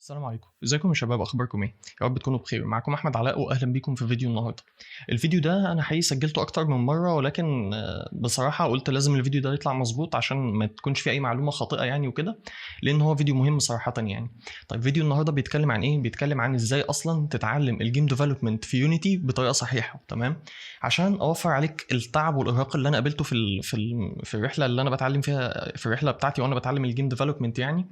السلام عليكم، ازيكم يا شباب؟ اخباركم ايه؟ يا رب تكونوا بخير. معكم احمد علاء واهلا بيكم في فيديو النهارده. الفيديو ده انا حقيقي سجلته اكتر من مره، ولكن بصراحه قلت لازم الفيديو ده يطلع مظبوط عشان ما تكونش فيه اي معلومه خاطئه يعني وكده، لان هو فيديو مهم صراحه يعني. طيب فيديو النهارده بيتكلم عن ايه؟ بيتكلم عن ازاي اصلا تتعلم الجيم ديفلوبمنت في يونيتي بطريقه صحيحه، تمام؟ عشان اوفر عليك التعب والارهاق اللي انا قابلته في الرحله اللي انا بتعلم فيها، في الرحله بتاعتي وانا بتعلم الجيم ديفلوبمنت يعني.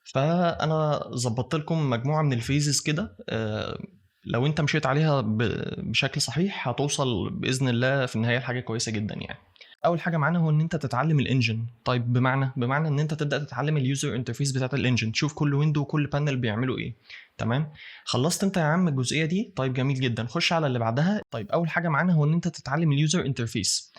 فانا ظبطت لكم مجموعه من الفيزز كده، لو انت مشيت عليها بشكل صحيح هتوصل باذن الله في النهايه لحاجه كويسه جدا يعني. اول حاجه معانا هو ان انت تتعلم الانجن. طيب بمعنى ان انت تبدا تتعلم اليوزر انترفيس بتاعت الانجن، تشوف كل ويندو وكل بانل بيعملوا ايه. تمام. خلصت انت يا عم الجزئيه دي؟ طيب جميل جدا، خش على اللي بعدها. طيب اول حاجه معانا هو ان انت تتعلم اليوزر انترفيس،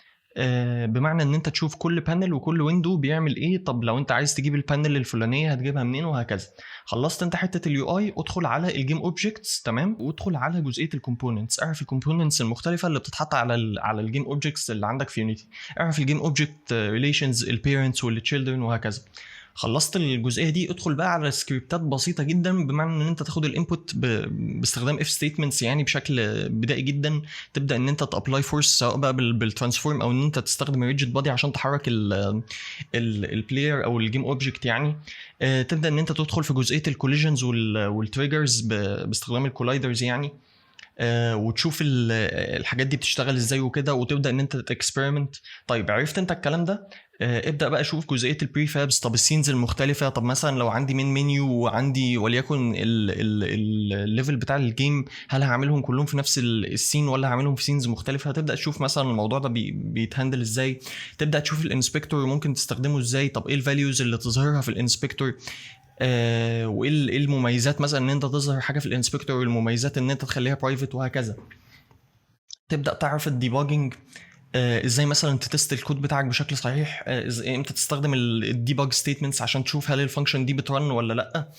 بمعنى ان انت تشوف كل بانل وكل ويندو بيعمل ايه. طب لو انت عايز تجيب البانل الفلانيه هتجيبها منين وهكذا. خلصت انت حته اليو اي، ادخل على الجيم اوبجكتس، تمام، وادخل على جزئيه الكومبوننتس. اعرف الكومبوننتس المختلفه اللي بتتحط على الجيم اوبجكتس اللي عندك في يونيتي. اعرف الجيم اوبجكت ريليشنز، البيرنتس والتشيلدرن وهكذا. خلصت الجزئيه دي، ادخل بقى على سكريبتات بسيطه جدا، بمعنى ان انت تاخد الانبوت باستخدام اف ستيتمنتس يعني بشكل بدائي جدا. تبدا ان انت تابلاي فورس سواء بقى بالترانسفورم او ان انت تستخدم الريجيد بادي عشان تحرك البلاير او الجيم اوبجكت يعني. تبدا ان انت تدخل في جزئيه الكوليجنز والتريجرز باستخدام الكولايدرز يعني. وتشوف الحاجات دي بتشتغل ازاي وكده، وتبدا ان انت تكسبيرمنت. طيب عرفت انت الكلام ده، ابدا بقى شوف جزئيه البري فابس. طب السينز المختلفه، طب مثلا لو عندي من منيو وعندي وليكن الليفل بتاع الجيم، هل هعملهم كلهم في نفس السين ولا هعملهم في سينز مختلفه؟ هتبدا تشوف مثلا الموضوع ده بيتهندل ازاي. تبدا تشوف الانسبكتور ممكن تستخدمه ازاي. طب ايه الفاليوز اللي تظهرها في الانسبكتور، وايه المميزات مثلا ان انت تظهر حاجه في الانسبكتور، والمميزات ان انت تخليها برايفت وهكذا. تبدا تعرف الديباجنج، ازاي مثلا تتست الكود بتاعك بشكل صحيح، امتى تستخدم الديباج ستيتمنتس عشان تشوف هل الفانكشن دي بترن ولا لا،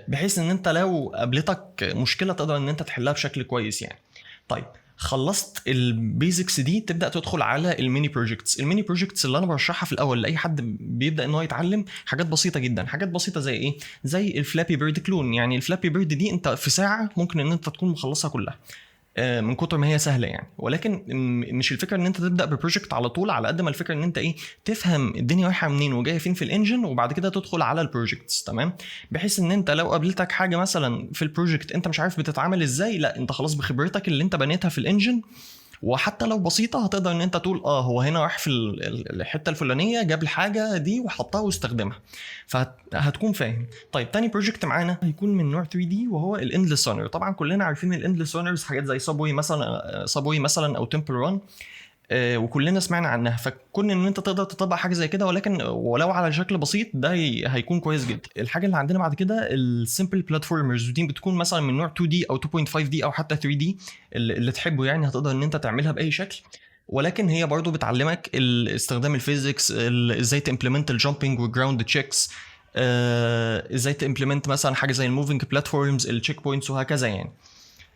بحيث ان انت لو قابلتك مشكله تقدر ان انت تحلها بشكل كويس يعني. طيب خلصت البيزكس دي، تبدا تدخل على الميني بروجكتس. الميني بروجكتس اللي انا برشحها في الاول لاي حد بيبدا ان هو يتعلم، حاجات بسيطه جدا. حاجات بسيطه زي ايه؟ زي الفلابي بيرد كلون. يعني الفلابي بيرد دي انت في ساعه ممكن ان انت تكون مخلصها كلها، من كتر ما هي سهله يعني. ولكن مش الفكره ان انت تبدا ببروجكت على طول، على قد ما الفكره ان انت ايه، تفهم الدنيا رايحه منين وجايه فين في الانجن، وبعد كده تدخل على البروجكتس. تمام. بحيث ان انت لو قابلتك حاجه مثلا في البروجكت انت مش عارف بتتعامل ازاي، لا انت خلاص بخبرتك اللي انت بنيتها في الانجن، وحتى لو بسيطه هتقدر ان انت تقول هو هنا راح في الحته الفلانيه جاب الحاجه دي وحطها واستخدمها، فهتكون فاهم. طيب تاني بروجكت معانا هيكون من نوع 3 دي، وهو الاندلس رانر. طبعا كلنا عارفين الاندلس رانرز، حاجات زي صابوي مثلا او تمبل ران، وكلنا سمعنا عنها. فكون ان انت تقدر تطبق حاجه زي كده ولكن ولو على شكل بسيط، ده هيكون كويس جدا. الحاجه اللي عندنا بعد كده السمبل بلاتفورمرز، ودي بتكون مثلا من نوع 2 دي او 2.5 دي او حتى 3 دي، اللي تحبه يعني. هتقدر ان انت تعملها باي شكل، ولكن هي برضو بتعلمك استخدام الفيزيكس، ازاي تمبلمنت الجامبنج والجراوند تشيكس، ازاي تمبلمنت مثلا حاجه زي الموفينج بلاتفورمز، التشيك بوينتس وهكذا يعني.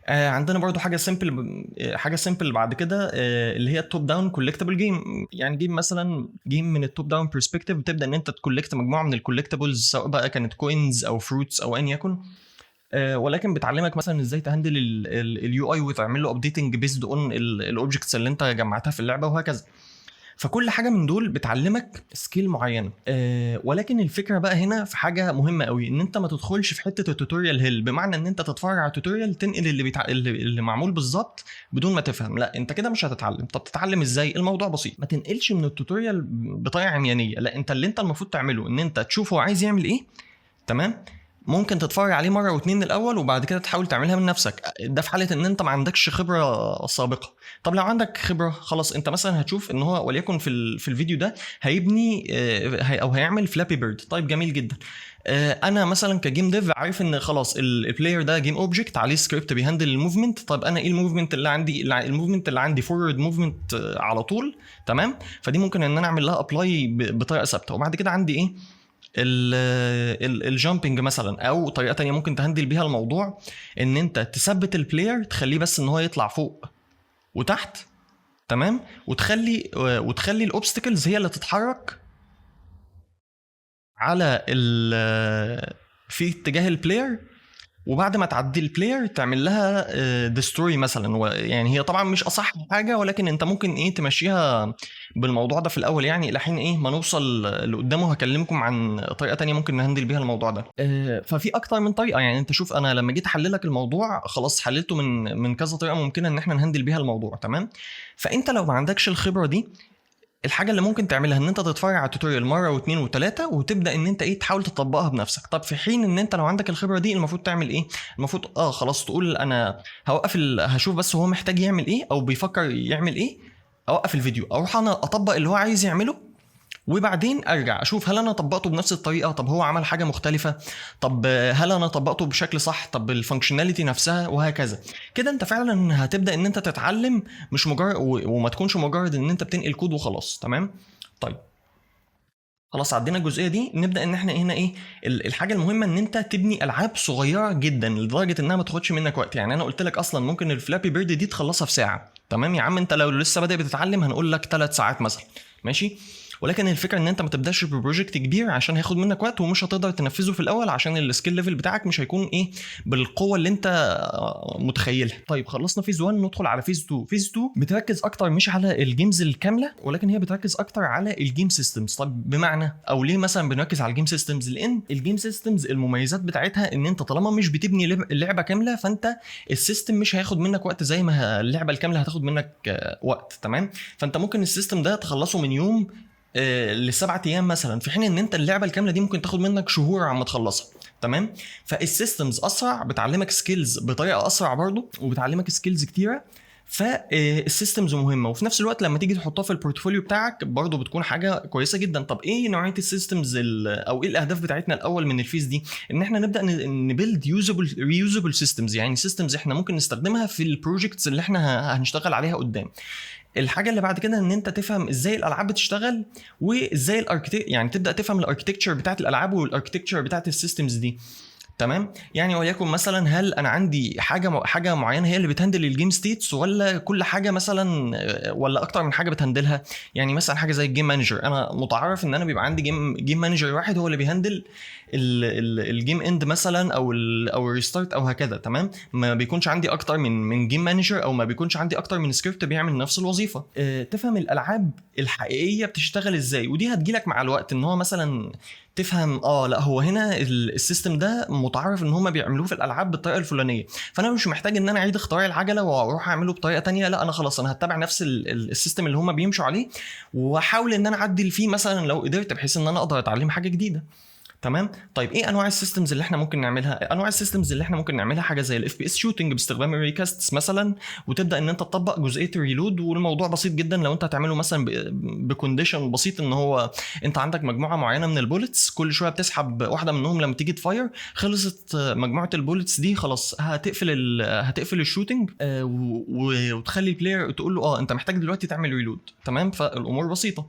عندنا برضو حاجه سيمبل بعد كده، اللي هي التوب داون كولكتبل جيم. يعني جيم مثلا، جيم من التوب داون برسبكتيف، بتبدا ان انت تكولكت مجموعه من الكولكتبلز، سواء بقى كانت كوينز او فروتس او ان يكن. ولكن بتعلمك مثلا ازاي تهندل اليو اي وتعمل له ابديتنج بيزد اون الاوبجكتس اللي انت جمعتها في اللعبه وهكذا. فكل حاجه من دول بتعلمك سكيل معينه. ولكن الفكره بقى هنا في حاجه مهمه قوي، ان انت ما تدخلش في حته التوتوريال هيل، بمعنى ان انت تتفرج على التوتوريال تنقل اللي معمول بالظبط بدون ما تفهم. لا انت كده مش هتتعلم. طب تتعلم ازاي؟ الموضوع بسيط. ما تنقلش من التوتوريال بطريقه عميانيه، لا انت اللي المفروض تعمله ان انت تشوف هو عايز يعمل ايه، تمام. ممكن تتفرج عليه مره واتنين الاول، وبعد كده تحاول تعملها من نفسك. ده في حاله ان انت ما عندكش خبره سابقه. طب لو عندك خبره خلاص، انت مثلا هتشوف ان هو وليكن في الفيديو ده هيبني او هيعمل فلابي بيرد. طيب جميل جدا. انا مثلا كجيم ديف عارف ان خلاص البلاير ده جيم اوبجكت عليه سكريبت بيهندل الموفمنت. طب انا ايه الموفمنت اللي عندي؟ الموفمنت اللي عندي فورورد موفمنت على طول، تمام. فدي ممكن ان انا اعمل لها ابلاي بطريقه ثابته. وبعد كده عندي ايه، الجامبنج مثلا. او طريقه تانية ممكن تهندل بيها الموضوع، ان انت تثبت البلاير، تخليه بس ان هو يطلع فوق وتحت، تمام. وتخلي الاوبستكلز هي اللي تتحرك على في اتجاه البلاير، وبعد ما تعدي البلاير تعمل لها ديستروي مثلا. يعني هي طبعا مش اصح حاجه، ولكن انت ممكن ايه تمشيها بالموضوع ده في الاول، يعني الى حين ايه ما نوصل لقدامه. هكلمكم عن طريقه تانية ممكن نهندل بيها الموضوع ده. ففي اكتر من طريقه. يعني انت شوف، انا لما جيت احللك الموضوع خلاص حللته من كذا طريقه ممكنه ان احنا نهندل بيها الموضوع، تمام. فانت لو ما عندكش الخبره دي، الحاجه اللي ممكن تعملها ان انت تتفرج على التوتوريال مره واثنين وثلاثه، وتبدا ان انت ايه تحاول تطبقها بنفسك. طب في حين ان انت لو عندك الخبره دي المفروض تعمل ايه؟ المفروض خلاص تقول انا هوقف هشوف بس هو محتاج يعمل ايه او بيفكر يعمل ايه، اوقف الفيديو اروح انا اطبق اللي هو عايز يعمله، وبعدين ارجع اشوف هل انا طبقته بنفس الطريقه، طب هو عمل حاجه مختلفه، طب هل انا طبقته بشكل صح، طب الفانكشناليتي نفسها، وهكذا. كده انت فعلا هتبدا ان انت تتعلم، مش مجرد وما تكونش مجرد ان انت بتنقل كود وخلاص، تمام. طيب خلاص عدينا الجزئيه دي، نبدا ان احنا هنا ايه الحاجه المهمه، ان انت تبني العاب صغيره جدا لدرجه انها ما تاخدش منك وقت. يعني انا قلت لك اصلا ممكن الفلابي بيرد دي تخلصها في ساعه، تمام يا عم. انت لو لسه بادئ بتتعلم هنقول لك 3 ساعات مثلا، ماشي. ولكن الفكره ان انت ما تبداش ببروجكت كبير عشان هياخد منك وقت ومش هتقدر تنفذه في الاول، عشان السكيل ليفل بتاعك مش هيكون ايه بالقوه اللي انت متخيلها. طيب خلصنا فيز 1، ندخل على فيز 2. فيز 2 بتركز اكتر مش على الجيمز الكامله، ولكن هي بتركز اكتر على الجيم سيستمز. طب بمعنى، او ليه مثلا بنركز على الجيم سيستمز؟ لان الجيم سيستمز المميزات بتاعتها ان انت طالما مش بتبني اللعبه كامله، فانت السيستم مش هياخد منك وقت زي ما اللعبه الكامله هتاخد منك وقت، تمام. فانت ممكن السيستم ده تخلصه من يوم ل7 ايام مثلا، في حين ان انت اللعبه الكامله دي ممكن تاخد منك شهور عم تخلصها، تمام. فالسيستمز اسرع، بتعلمك سكيلز بطريقه اسرع برضو، وبتعلمك سكيلز كتيره. فالسيستمز مهمه، وفي نفس الوقت لما تيجي تحطها في البورتفوليو بتاعك برضو بتكون حاجه كويسه جدا. طب ايه نوعيه السيستمز او ايه الاهداف بتاعتنا الاول من الفيز دي؟ ان احنا نبدا نبيلد يوزبل ريوزبل سيستمز، يعني سيستمز احنا ممكن نستخدمها في البروجكتس اللي احنا هنشتغل عليها قدام. الحاجه اللي بعد كده ان انت تفهم ازاي الالعاب بتشتغل، وازاي يعني تبدا تفهم الاركتكتشر بتاعت الالعاب والاركتكتشر بتاعت السيستمز دي، تمام. يعني وليكن مثلا هل انا عندي حاجه معينه هي اللي بتهندل الجيم ستيتس، ولا كل حاجه مثلا، ولا اكتر من حاجه بتهندلها؟ يعني مثلا حاجه زي الجيم مانجر، انا متعرف ان انا بيبقى عندي جيم مانجر واحد هو اللي بيهندل الجيم اند مثلا، او الريستارت او هكذا، تمام. ما بيكونش عندي اكتر من جيم مانجر، او ما بيكونش عندي اكتر من سكريبت بيعمل نفس الوظيفه. تفهم الالعاب الحقيقيه بتشتغل ازاي، ودي هتجيلك مع الوقت، ان هو مثلا تفهم لا هو هنا السيستم ده متعارف ان هم بيعملوه في الالعاب بالطريقه الفلانيه، فانا مش محتاج ان انا اعيد اختراع العجله واروح اعمله بطريقه تانية. لا انا خلاص انا هتبع نفس السيستم اللي هم بيمشوا عليه، واحاول ان انا اعدل فيه مثلا لو قدرت، بحيث ان انا اقدر اتعلم حاجه جديده، تمام. طيب ايه انواع السيستمز اللي احنا ممكن نعملها؟ انواع السيستمز اللي احنا ممكن نعملها حاجه زي الاف بي اس شوتنج باستخدام الريكاستس مثلا، وتبدا ان انت تطبق جزئيه الريلود. والموضوع بسيط جدا، لو انت هتعمله مثلا بكونديشن بسيط، ان هو انت عندك مجموعه معينه من البوليتس، كل شويه بتسحب واحده منهم، لما تيجي تفاير خلصت مجموعه البوليتس دي، خلاص هتقفل الشوتنج، وتخلي البلاير تقول له انت محتاج دلوقتي تعمل ريلود، تمام. فالامور بسيطه.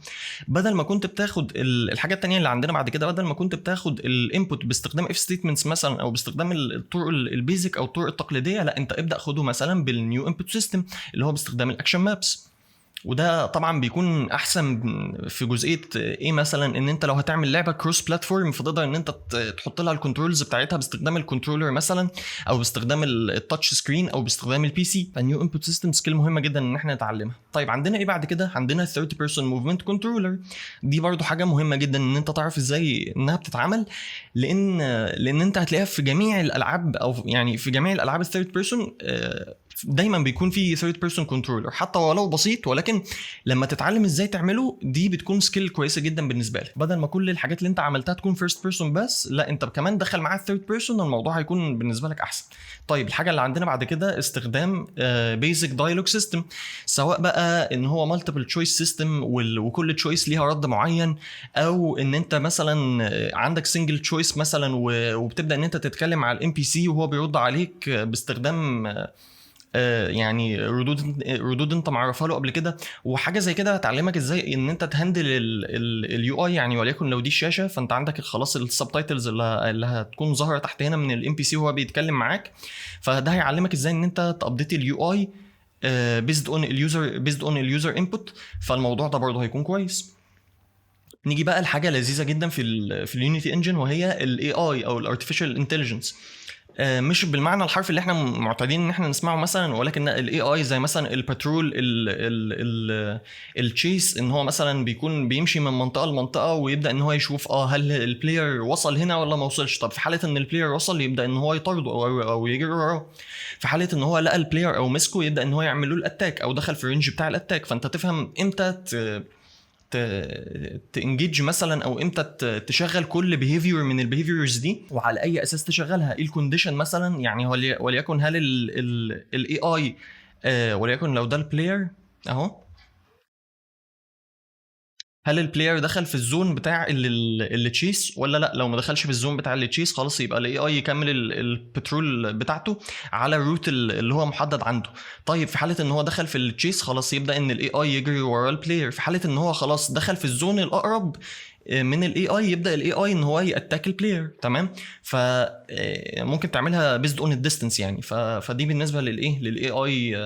بدل ما كنت بتاخد الحاجه الثانيه اللي عندنا بعد كده، بدل ما كنت بتاخد الانبوت باستخدام اف ستيتمنتس مثلا، او باستخدام الطرق البيزك او الطرق التقليديه، لا انت ابدا خده مثلا بالنيو انبوت سيستم اللي هو باستخدام الاكشن مابس. وده طبعا بيكون احسن في جزئيه ايه، مثلا ان انت لو هتعمل لعبه كروس بلاتفورم، فتقدر ان انت تحط لها الكنترولز بتاعتها باستخدام الكنترولر مثلا، او باستخدام التاتش سكرين، او باستخدام البي سي. فالنيو انبوت سيستم سكيل مهمه جدا ان احنا نتعلمها. طيب عندنا ايه بعد كده؟ عندنا ثيرد بيرسون موفمنت كنترولر. دي برضو حاجه مهمه جدا ان انت تعرف ازاي انها بتتعمل، لان انت هتلاقيها في جميع الالعاب، او يعني في جميع الالعاب الثيرد بيرسون دايما بيكون في ثيرد بيرسون كنترولر، حتى ولو بسيط، ولكن لما تتعلم ازاي تعمله دي بتكون سكيل كويسه جدا بالنسبه لك. بدل ما كل الحاجات اللي انت عملتها تكون فيرست بيرسون بس، لا انت كمان دخل معاها الثيرد بيرسون، الموضوع هيكون بالنسبه لك احسن. طيب الحاجه اللي عندنا بعد كده استخدام بيزك دايلوج سيستم، سواء بقى ان هو مالتيبل تشويس سيستم وكل تشويس ليها رد معين، او ان انت مثلا عندك سنجل تشويس مثلا، وبتبدا ان انت تتكلم مع الام بي سي وهو بيرد عليك باستخدام يعني ردود انت معرفها له قبل كده. وحاجه زي كده هتعلمك ازاي ان انت تهندل اليو اي. يعني وليكن لو دي الشاشه، فانت عندك خلاص السبتايتلز اللي هتكون ظاهره تحت هنا من الام بي سي وهو بيتكلم معاك، فده هيعلمك ازاي ان انت تابديت اليو اي بيزد اون اليوزر انبوت. فالموضوع ده برضه هيكون كويس. نيجي بقى لحاجه لذيذه جدا في اليونيتي انجن، وهي الاي اي او الارتفيشال انتليجنس. مش بالمعنى الحرفي اللي احنا معتادين ان احنا نسمعه مثلا، ولكن الاي اي زي مثلا الباترول، التشيس، ان هو مثلا بيكون بيمشي من منطقه لمنطقه ويبدا ان هو يشوف هل البلاير وصل هنا ولا ما وصلش. طب في حاله ان البلاير وصل يبدا ان هو يطارده او يجري وراه. في حاله ان هو لقى البلاير او مسكه يبدا ان هو يعمل له الاتاك او دخل في الرينج بتاع الاتاك. فانت تفهم امتى تانجيج مثلا، او امتى تشغل كل بيهيفير من البيهيفيرز دي، وعلى اي اساس تشغلها، ايه الكونديشن مثلا. يعني وليكن هل الاي اي وليكن لو ده البلاير اهو، هل البلاير دخل في الزون بتاع اللي تشيس ولا لا؟ لو ما دخلش في الزون بتاع اللي تشيس خلاص يبقى الاي اي يكمل البترول بتاعته على الروت اللي هو محدد عنده. طيب في حاله ان هو دخل في التشيس خلاص يبدا ان الاي اي يجري ورا البلاير. في حاله ان هو خلاص دخل في الزون الاقرب من الاي اي يبدا الاي اي ان هو ياتاك البلاير. تمام. فممكن تعملها بيزد اون الديستنس يعني. فدي بالنسبه للاي اي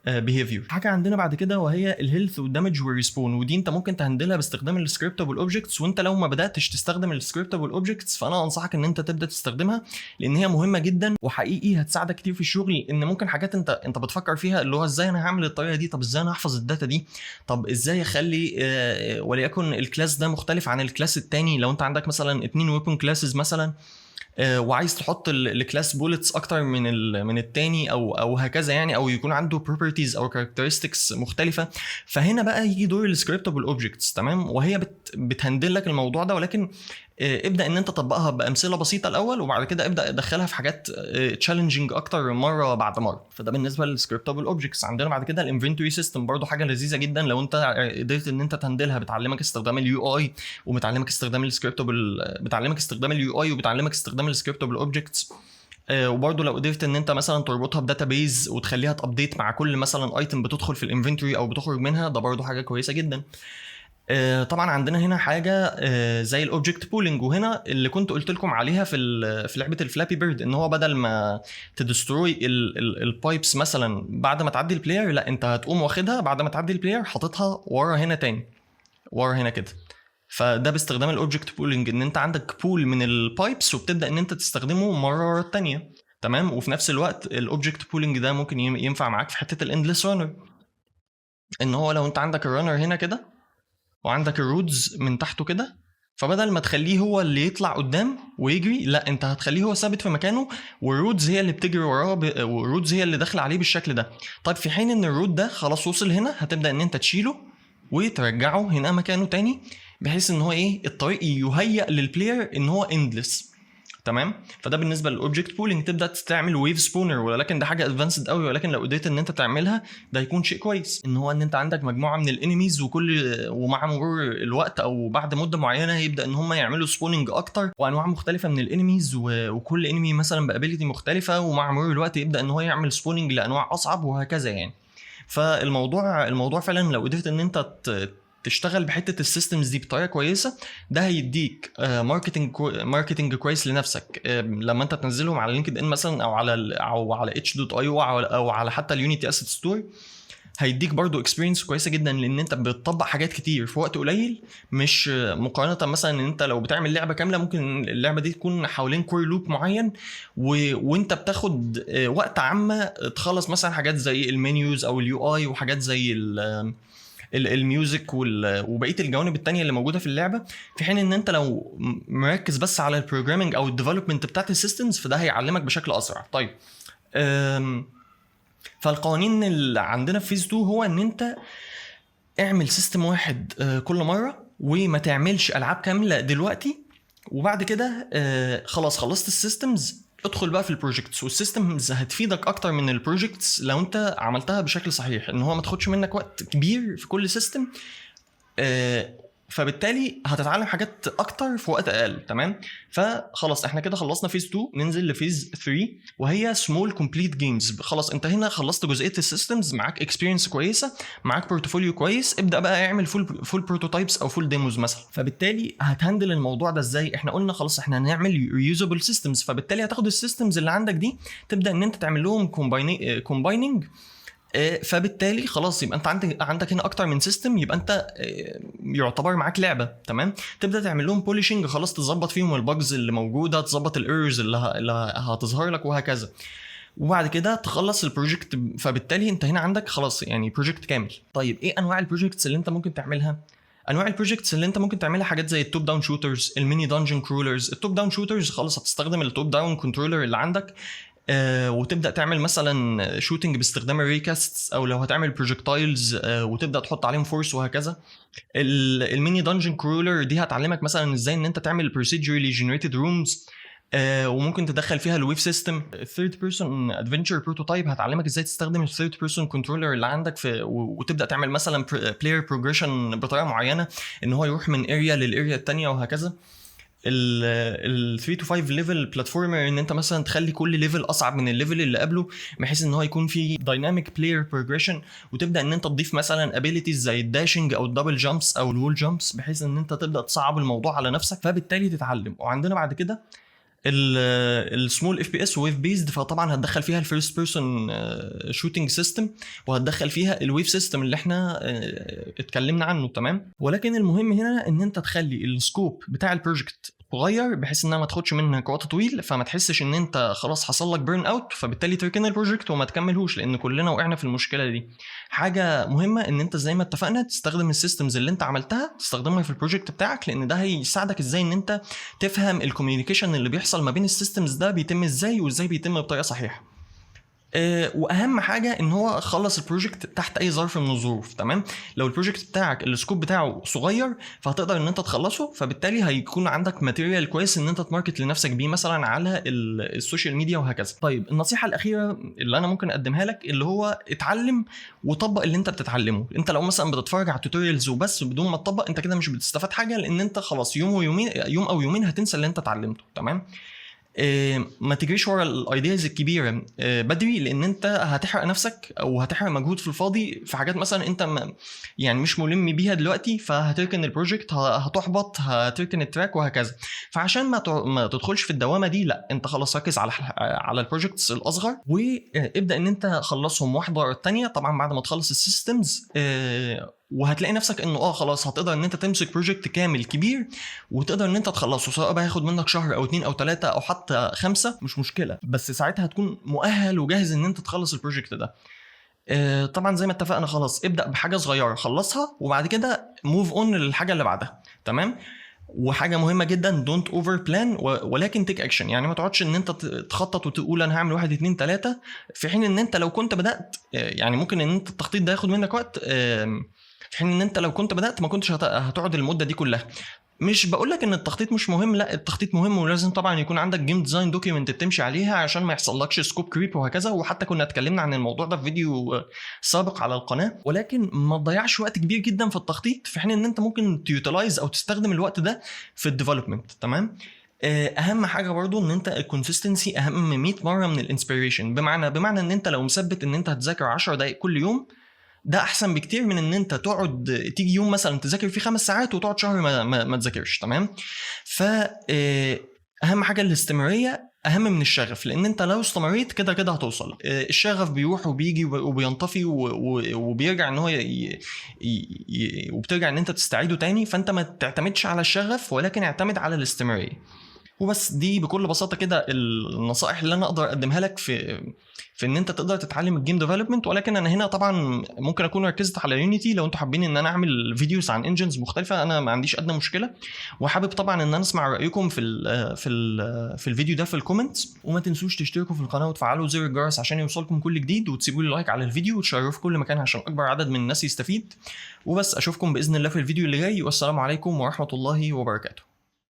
behavior. حاجه عندنا بعد كده وهي الهيلث والدامج والريسبون، ودي انت ممكن تهندلها باستخدام السكريبتابل اوبجكتس. وانت لو ما بداتش تستخدم السكريبتابل اوبجكتس فانا انصحك ان انت تبدا تستخدمها، لان هي مهمه جدا وحقيقي هتساعدك كتير في الشغل. ان ممكن حاجات انت بتفكر فيها اللي هو ازاي انا هعمل الطريقه دي، طب ازاي انا هحفظ الداتا دي، طب ازاي اخلي وليكن الكلاس ده مختلف عن الكلاس التاني. لو انت عندك مثلا 2 ويبن كلاسز مثلا وعايز تحط الكلاس بولتس اكتر من التاني او هكذا يعني، او يكون عنده بروبرتيز او كاركترستكس مختلفه. فهنا بقى يجي دور السكريبتابل اوبجكتس. تمام. وهي بتهندل لك الموضوع ده، ولكن ابدا ان انت تطبقها بامثله بسيطه الاول، وبعد كده ابدا ادخلها في حاجات تشالنجينج اكتر مره بعد مره. فده بالنسبه للسكريبتابل اوبجكتس. عندنا بعد كده الانفنتوري سيستم، برضو حاجه لذيذه جدا لو انت قدرت ان انت تهندلها. بتعلمك استخدام اليو اي وبتعلمك استخدام السكريبتابل، بتعلمك استخدام اليو اي وبتعلمك استخدام السكريبتابل اوبجكتس. وبرضه لو قدرت ان انت مثلا تربطها بداتابيز وتخليها تابديت مع كل مثلا ايتم بتدخل في الانفنتوري او بتخرج منها، ده برضه حاجه كويسه جدا. طبعا عندنا هنا حاجه زي الاوبجكت بولينج، وهنا اللي كنت قلت لكم عليها في لعبه الفلابي بيرد، ان هو بدل ما تدستروي البايبس مثلا بعد ما تعدي البلاير، لا انت هتقوم واخدها بعد ما تعدي البلاير حاططها ورا هنا تاني، ورا هنا كده. فده باستخدام الاوبجكت بولينج، ان انت عندك بول من البايبس وبتبدا ان انت تستخدمه مره ورا الثانيه. تمام. وفي نفس الوقت الاوبجكت بولينج ده ممكن ينفع معاك في حته الاندلس رانر، ان هو لو انت عندك الرانر هنا كده وعندك الرودز من تحته كده، فبدل ما تخليه هو اللي يطلع قدام ويجري، لا انت هتخليه هو ثابت في مكانه والرودز هي اللي بتجري وراه والرودز هي اللي داخله عليه بالشكل ده. طيب في حين ان الرود ده خلاص وصل هنا، هتبدا ان انت تشيله وترجعه هنا مكانه تاني، بحيث ان هو الطريق يهيئ للبلاير ان هو اندلس. تمام. فده بالنسبه للاوبجكت بولينج. تبدا تعمل ويف سبونر، ولكن ده حاجه ادفانسد قوي، ولكن لو قدرت ان انت تعملها ده هيكون شيء كويس. ان هو ان انت عندك مجموعه من الانيميز ومع مرور الوقت او بعد مده معينه يبدا ان هم يعملوا سبوننج اكتر وانواع مختلفه من الانيميز، وكل انمي مثلا بابيليتي مختلفه، ومع مرور الوقت يبدا ان هو يعمل سبوننج لانواع اصعب وهكذا يعني. فالموضوع فعلا لو قدرت ان انت تشتغل بحته السيستمز دي بطريقه كويسه، ده هيديك ماركتنج كويس لنفسك. لما انت تنزلهم على لينكد ان مثلا او على h.io او على حتى اليونيتي اسيت ستور، هيديك برضو اكسبيرينس كويسه جدا، لان انت بتطبق حاجات كتير في وقت قليل. مش مقارنه مثلا ان انت لو بتعمل لعبه كامله ممكن اللعبه دي تكون حوالين كور لوب معين وانت بتاخد وقت عامه تخلص مثلا حاجات زي المنيوز او اليو اي وحاجات زي الميوزك وبقيه الجوانب التانية اللي موجوده في اللعبه، في حين ان انت لو مركز بس على البروجرامينج او الديفلوبمنت بتاعت السيستمز فده هيعلمك بشكل اسرع. طيب فالقوانين اللي عندنا في فيز 2 هو ان انت اعمل سيستم واحد كل مره، وما تعملش العاب كامله دلوقتي، وبعد كده خلاص خلصت السيستمز ادخل بقى في البروجكتس. والسيستمز هتفيدك اكتر من البروجكتس لو انت عملتها بشكل صحيح، ان هو ما تاخدش منك وقت كبير في كل سيستم، فبالتالي هتتعلم حاجات اكتر في وقت اقل. تمام. فخلاص احنا كده خلصنا فيز 2، ننزل لفيز 3 وهي سمول كومبليت جيمز. خلاص انت هنا خلصت جزئيه السيستمز، معاك اكسبيرينس كويسه، معاك بورتفوليو كويس، ابدا بقى اعمل فول بروتوتايبس او فول ديموز مثلا. فبالتالي هتهندل الموضوع ده ازاي؟ احنا قلنا خلاص احنا هنعمل ريوزابل سيستمز، فبالتالي هتاخد السيستمز اللي عندك دي تبدا ان انت تعمل لهم كومبايننج فبالتالي خلاص يبقى انت عندك هنا اكتر من سيستم، يبقى انت يعتبر معاك لعبه. تمام، تبدا تعمل لهم بوليشنج، خلاص تظبط فيهم الباجز اللي موجوده، تظبط الايرورز اللي هتظهر لك وهكذا، وبعد كده تخلص البروجكت. فبالتالي انت هنا عندك خلاص يعني بروجكت كامل. طيب ايه انواع البروجكتس اللي انت ممكن تعملها؟ انواع البروجكتس اللي انت ممكن تعملها حاجات زي التوب داون شوترز، الميني دانجن كرولرز. التوب داون شوترز خلاص هتستخدم التوب داون كنترولر اللي عندك، وتبدا تعمل مثلا شوتنج باستخدام الريكاستس، او لو هتعمل بروجكتايلز وتبدا تحط عليهم فورس وهكذا. الميني دانجن كرولر دي هتعلمك مثلا ازاي ان انت تعمل بروسيدورالي جنريتد رومز، وممكن تدخل فيها الويف سيستم. الثيرد بيرسون ادفنتشر بروتوتايب هتعلمك ازاي تستخدم الثيرد بيرسون كنترولر اللي عندك وتبدا تعمل مثلا بلاير بروجريشن بطريقه معينه، ان هو يروح من اريا للاريا الثانيه وهكذا. ال 3 to 5 ليفل بلاتفورمر، ان انت مثلا تخلي كل ليفل اصعب من الليفل اللي قبله، بحيث ان هو يكون فيه دايناميك بلاير بروجريشن، وتبدا ان انت تضيف مثلا ابيليتيز زي الداشنج او الدبل جامبس او الوول جامبس، بحيث ان انت تبدا تصعب الموضوع على نفسك، فبالتالي تتعلم. وعندنا بعد كده السمول اف بي اس ويف بيزد، فطبعا هتدخل فيها الفيرست بيرسون شوتنج سيستم، وهتدخل فيها الويف سيستم اللي احنا اتكلمنا عنه. تمام، ولكن المهم هنا ان انت تخلي السكوب بتاع البروجكت صغير، بحيث انها ما تاخدش منك وقت طويل، فما تحسش ان انت خلاص حصل لك بيرن اوت فبالتالي تركن البروجكت وما تكملهوش، لان كلنا وقعنا في المشكله دي. حاجه مهمه ان انت زي ما اتفقنا تستخدم السيستمز اللي انت عملتها تستخدمها في البروجكت بتاعك، لان ده هيساعدك ازاي ان انت تفهم الكوميونيكيشن اللي بيحصل ما بين السيستمز ده بيتم ازاي، وازاي بيتم بطريقه صحيحه. واهم حاجه ان هو خلص البروجكت تحت اي ظرف من الظروف. تمام، لو البروجكت بتاعك السكوب بتاعه صغير فهتقدر ان انت تخلصه، فبالتالي هيكون عندك ماتيريال كويس ان انت تماركت لنفسك بيه مثلا على السوشيال ميديا وهكذا. طيب النصيحه الاخيره اللي انا ممكن اقدمها لك اللي هو اتعلم وطبق اللي انت بتتعلمه. انت لو مثلا بتتفرج على توتوريالز وبس بدون ما تطبق، انت كده مش بتستفاد حاجه، لان انت خلاص يوم او يومين هتنسى اللي انت اتعلمته. تمام، ما تجريش ورا الايدياز الكبيره بدري، لان انت هتحرق نفسك او هتحرق مجهود في الفاضي في حاجات مثلا انت يعني مش ملم بيها دلوقتي، فهتركن البروجكت، هتحبط، هتركن التراك وهكذا. فعشان ما تدخلش في الدوامه دي، لا انت خلاص ركز على البروجكتس الاصغر، وابدا ان انت خلصهم واحده ورا الثانيه. طبعا بعد ما تخلص السيستمز وهتلاقي نفسك انه خلاص هتقدر ان انت تمسك بروجكت كامل كبير وتقدر ان انت تخلصه، سواء بقى ياخد منك شهر او 2 او 3 او حتى 5 مش مشكله، بس ساعتها هتكون مؤهل وجاهز ان انت تخلص البروجكت ده. طبعا زي ما اتفقنا خلاص ابدا بحاجه صغيره خلصها، وبعد كده موف اون للحاجه اللي بعدها. تمام، وحاجه مهمه جدا دونت اوفر بلان، ولكن تيك اكشن. يعني ما تقعدش ان انت تخطط وتقول انا هعمل 1 2 3، في حين ان انت لو كنت بدات يعني ممكن ان انت التخطيط ده ياخد منك وقت، في حين ان انت لو كنت بدات ما كنتش هتقعد المده دي كلها. مش بقولك ان التخطيط مش مهم، لا التخطيط مهم، ولازم طبعا يكون عندك جيم ديزاين دوكيمنت بتمشي عليها عشان ما يحصلكش سكوب كريب وهكذا، وحتى كنا اتكلمنا عن الموضوع ده في فيديو سابق على القناه. ولكن ما تضيعش وقت كبير جدا في التخطيط، في حين ان انت ممكن تيوتلايز او تستخدم الوقت ده في الديفلوبمنت. تمام، اهم حاجه برضو ان انت الكونسيستنسي اهم 100 مره من الانسبيريشن. بمعنى ان انت لو مثبت ان انت هتذاكر 10 دقائق كل يوم، ده احسن بكتير من ان انت تقعد تيجي يوم مثلا تذاكر فيه 5 ساعات وتقعد شهر ما تذاكرش. تمام، ف اهم حاجه الاستمراريه اهم من الشغف، لان انت لو استمريت كده كده هتوصل. الشغف بيروح وبيجي وبينطفي وبيرجع ان هو وبترجع ان انت تستعيده تاني، فانت ما تعتمدش على الشغف ولكن اعتمد على الاستمراريه وبس. دي بكل بساطه كده النصائح اللي انا اقدر اقدمها لك في ان انت تقدر تتعلم الجيم ديفلوبمنت. ولكن انا هنا طبعا ممكن اكون ركزت على يونيتي. لو انتوا حابين ان انا اعمل فيديوز عن انجنز مختلفه انا ما عنديش ادنى مشكله، وحابب طبعا ان انا اسمع رايكم في الفيديو ده في الكومنتس. وما تنسوش تشتركوا في القناه وتفعلوا زر الجرس عشان يوصلكم كل جديد، وتسيبوا لي لايك على الفيديو وتشيروه في كل مكان عشان اكبر عدد من الناس يستفيد. وبس اشوفكم باذن الله في الفيديو اللي جاي، والسلام عليكم ورحمه الله وبركاته.